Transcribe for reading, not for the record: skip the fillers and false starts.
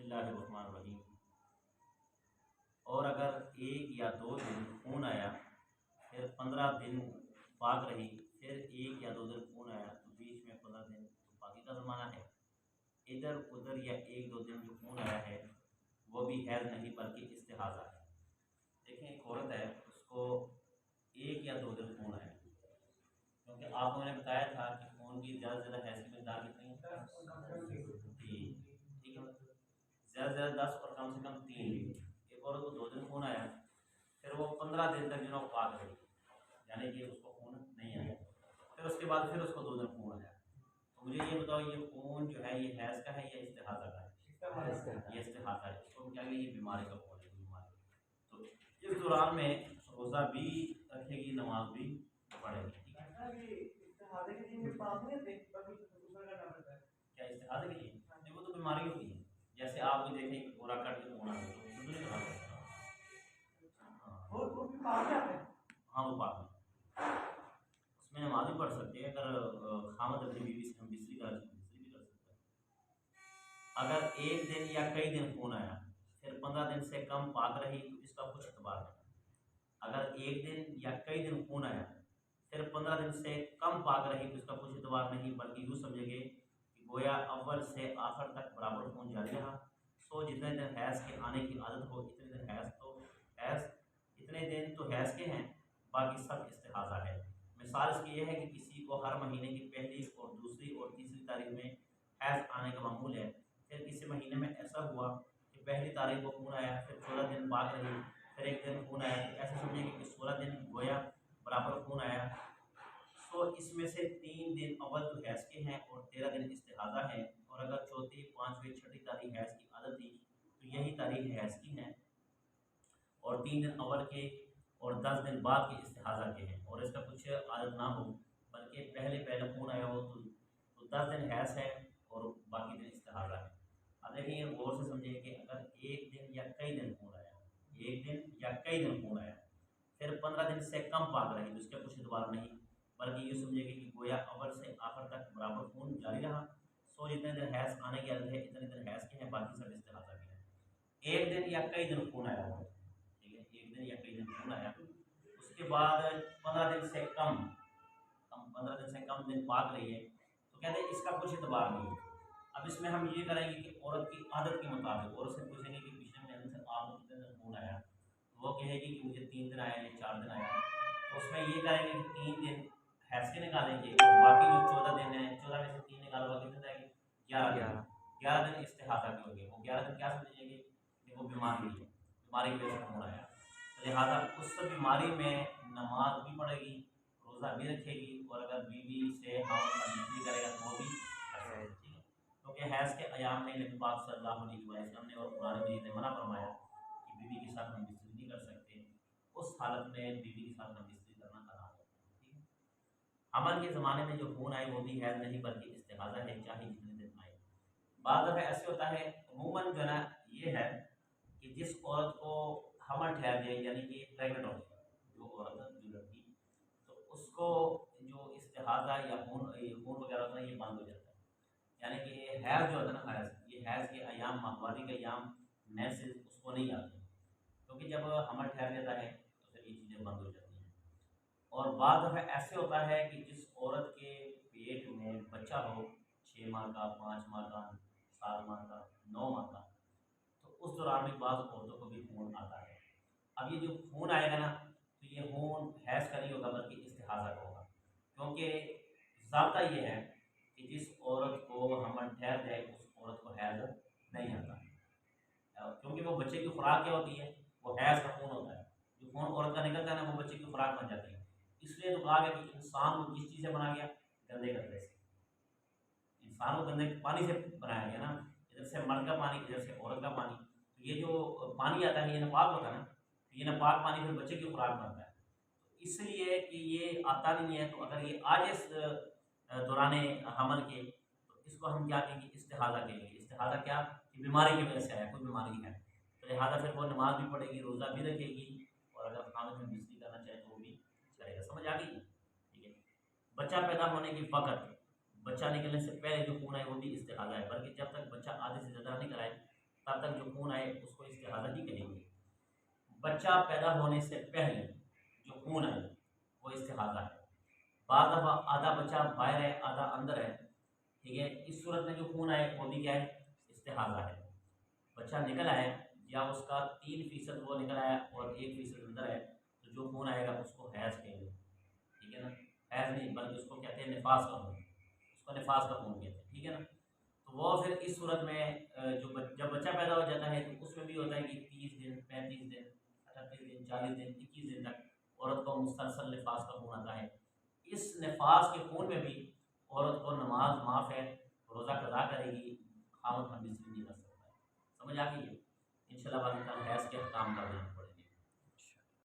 بسم اللہ الرحمن الرحیم۔ اور اگر 1 یا 2 دن خون آیا، پھر 15 دن پاک رہی، پھر 1 یا 2 دن خون آیا تو بیچ میں 15 دن تو پاکی کا زمانہ ہے۔ ادھر ادھر یا 1-2 دن جو خون آیا ہے وہ بھی حیض نہیں بلکہ استحاضہ ہے۔ دیکھیں ایک عورت ہے، اس کو 1 یا 2 دن خون آیا، کیونکہ آپ نے بتایا تھا کہ خون کی زیادہ سے زیادہ حیض کی مقدار کتنی ہے؟ ٹھیک ہے، زیادہ سے زیادہ 10 اور کم سے کم 3 دن۔ ایک عورت کو 2 دن خون آیا، پھر وہ 15 دن تک جو ہے پاک رہی، یعنی کہ اس کو خون نہیں آیا، پھر اس کے بعد پھر اس کو 2 دن خون آیا۔ تو مجھے یہ بتاؤ، یہ خون جو ہے یہ حیض کا ہے یا استحاضہ کا ہے؟ یہ استحاضہ ہے۔ اس کو کیا کہ یہ بیماری کا خون ہے، بیماری۔ تو اس دوران میں روزہ بھی رکھے گی، نماز بھی پڑھے گی۔ ٹھیک ہے، کیا استحاضہ کے لیے؟ نہیں، وہ تو بیماری ہوتی ہے۔ جیسے آپ بھی دیکھیں کہ پورا کٹ کے خون آ گیا تو نہیں کہا سکتا۔ ہاں وہ پاک ہے، اس میں نماز بھی پڑھ سکتے ہیں۔ اگر خامد اپنی بیوی سے ہم بستری کر بستری بھی کر سکتا ہے۔ اگر 1 دن یا کئی دن خون آیا، پھر 15 دن سے کم پاک رہی تو اس کا کچھ اعتبار نہیں۔ اگر 1 دن یا کئی دن خون آیا، پھر 15 دن سے کم پاک رہی تو اس کا کچھ اعتبار نہیں، بلکہ یوں سمجھے گے کہ گویا اول سے آخر تک برابر خون جاری رہا۔ سو جتنے دن حیض کے آنے کی عادت ہو اتنے دن اتنے دن تو حیض کے ہیں، باقی سب استحاضہ ہے۔ مثال اس کی یہ ہے کہ کسی کو ہر مہینے کی پہلی اور دوسری اور تیسری تاریخ میں حیض آنے کا معمول ہے، پھر کسی مہینے میں ایسا ہوا کہ پہلی تاریخ کو خون آیا، پھر 14 دن پاک رہی، پھر 1 دن خون آیا، تو ایسے سمجھیں گے کہ 16 دن گویا برابر خون آیا۔ سو اس میں سے 3 دن اول تو حیض کے ہیں اور 13 دن استحاضہ ہیں، اور اگر چوتھی، پانچویں، چھٹی تاریخ حیض کی عادت تھی تو یہی تاریخ حیض کی ہیں، اور 3 دن اول کے اور 10 دن بعد کے استحاضہ کے ہیں۔ اور اس کا کچھ عادت نہ ہو بلکہ پہلے خون آیا ہو تو 10 دن حیض ہے اور باقی دن استحاضہ ہے۔ اب دیکھیں یہ غور سے سمجھیں کہ اگر 1 دن یا کئی دن خون آیا، 1 دن یا کئی دن خون آیا، پھر 15 دن سے کم پاک رہی تو اس کا کچھ اعتبار نہیں، بلکہ یہ سمجھے گی کہ گویا اول سے آخر تک برابر خون جاری رہا۔ سو جتنے دن حیض آنے کی عادت ہے اتنے دن حیض کے ہیں، باقی سب استحاضہ کے ہیں۔ 1 دن یا کئی دن خون آیا ہو، ٹھیک ہے، 1 دن یا کئی دن خون آیا، اس کے بعد 15 دن سے کم 15 دن سے کم دن پاک رہی ہے، تو کہتے ہیں اس کا کچھ اعتبار نہیں ہے۔ اب اس میں ہم یہ کریں گے کہ عورت کی عادت کے مطابق عورت سے پوچھیں گے کہ پچھلے مہینے سے آپ کو کتنے دن خون آیا، تو وہ کہے گی کہ مجھے 3 دن آیا یا 4 دن آیا، تو اس میں یہ کریں گے کہ 3 دن حیض کے نکالیں گے، باقی جو 14 دن ہیں 14 میں سے 3 نکالو، باقی کتنے رہیں گے؟ 11 دن استحاضہ کے ہو گئے۔ وہ 11 دن کیا سمجھیں گے کہ وہ بیماری ہے، بیماری کی وجہ سے خون آیا، لہٰذا اس بیماری میں نماز بھی پڑھے گی، روزہ بھی رکھے گی، اور اگر بیوی سے ہم کرے گا تو وہ بھی رکھے گا۔ ٹھیک ہے، کیونکہ حیض کے ایام میں نبی پاک صلی اللہ علیہ وسلم نے اور قرآن مجید نے منع فرمایا کہ بیوی کے ساتھ ہم بستری نہیں کر سکتے، اس حالت میں بیوی کے ساتھ ہم بستری کرنا حرام ہے۔ ٹھیک ہے، عمل کے زمانے میں جو خون آئے وہ بھی حیض نہیں بلکہ استحاضہ ہے، چاہے جتنے دن آئے۔ بعض دفعہ ایسے ہوتا ہے، عموماً جو نا یہ ہے کہ جس عورت کو حمل ٹھہر جائے، یعنی کہ پریگنٹ ہو جائے جو عورت جو لڑکی، تو اس کو جو استحاضہ یا خون وغیرہ ہوتا ہے یہ بند ہو جاتا ہے، یعنی کہ حیض جو ہوتا ہے نا، یہ حیض کے ایام، ماہواری کے ایام میسز اس کو نہیں آتے، کیونکہ جب حمل ٹھہر جاتا ہے تو پھر یہ چیزیں بند ہو جاتی ہیں۔ اور بعض دفعہ ایسے ہوتا ہے کہ جس عورت کے پیٹ میں بچہ ہو 6 ماہ کا، 5 ماہ کا، 7 ماہ کا، 9 ماہ کا، تو اس دوران بھی بعض عورتوں کو بھی خون آتا ہے۔ اب یہ جو خون آئے گا نا تو یہ خون حیض کا نہیں ہوگا بلکہ استحاضہ کا ہوگا، کیونکہ ضابطہ یہ ہے کہ جس عورت کو حمل ٹھہر جائے اس عورت کو حیض نہیں آتا، کیونکہ وہ بچے کی خوراک کیا ہوتی ہے؟ وہ حیض کا خون ہوتا ہے، جو خون عورت کا نکلتا ہے نا وہ بچے کی خوراک بن جاتی ہے۔ اس لیے تو کہا گیا کہ انسان کو کس چیز سے بنا گیا؟ گندے کپڑے سے۔ انسان کو گندے پانی سے بنایا گیا نا، ادھر سے مرد کا پانی، ادھر سے عورت کا پانی، تو یہ جو پانی آتا ہے یہ ناپاک ہوتا ہے نا، یہ ناپاک پانی پھر بچے کی خوراک بنتا ہے، اس لیے کہ یہ آتا نہیں ہے، تو اگر یہ آج اس دوران حمل کے تو اس کو ہم کیا کہیں گے؟ استحاضہ کہیں گے۔ استحاضہ کیا؟ کہ بیماری کی وجہ سے آیا، کوئی بیماری ہے، تو لہٰذا پھر وہ نماز بھی پڑھے گی، روزہ بھی رکھے گی، اور اگر خامد میں بستری کرنا چاہے تو وہ بھی کرے گا۔ سمجھ آ گئی؟ ٹھیک ہے، بچہ پیدا ہونے کے وقت، بچہ نکلنے سے پہلے جو خون ہے وہ بھی استحاضہ ہے، بلکہ جب تک بچہ آدھے سے زیادہ نہیں کرائے تب تک جو خون آئے اس کو استحاضہ ہی کہیں گے۔ بچہ پیدا ہونے سے پہلے جو خون آئے وہ استحاضہ ہے۔ بعض دفعہ آدھا بچہ باہر ہے آدھا اندر ہے، ٹھیک ہے، اس صورت میں جو خون آئے وہ بھی کیا ہے؟ استحاضہ ہے۔ بچہ نکل آئے یا اس کا 3% وہ نکل آیا اور 1% اندر ہے، تو جو خون آئے گا اس کو حیض کہیں گے، ٹھیک ہے نا، حیض نہیں بلکہ اس کو کہتے ہیں نفاس کا خون، اس کو نفاس کا خون کہتے ہیں، ٹھیک ہے نا۔ تو وہ پھر اس صورت میں جب بچہ پیدا ہو جاتا ہے تو اس میں بھی ہوتا ہے کہ 30 دن 35 دن 38 دن 40 دن 21 دن تک عورت کو مسلسل نفاس کا خون آتا ہے۔ اس نفاس کے خون میں بھی عورت کو نماز معاف ہے، روزہ قضا کرے گی، خامد ہم بستری نہیں کر سکتا ہے۔ سمجھ آ گئی ہے؟ انشاءاللہ بعد میں حیض کے احکام کا بیان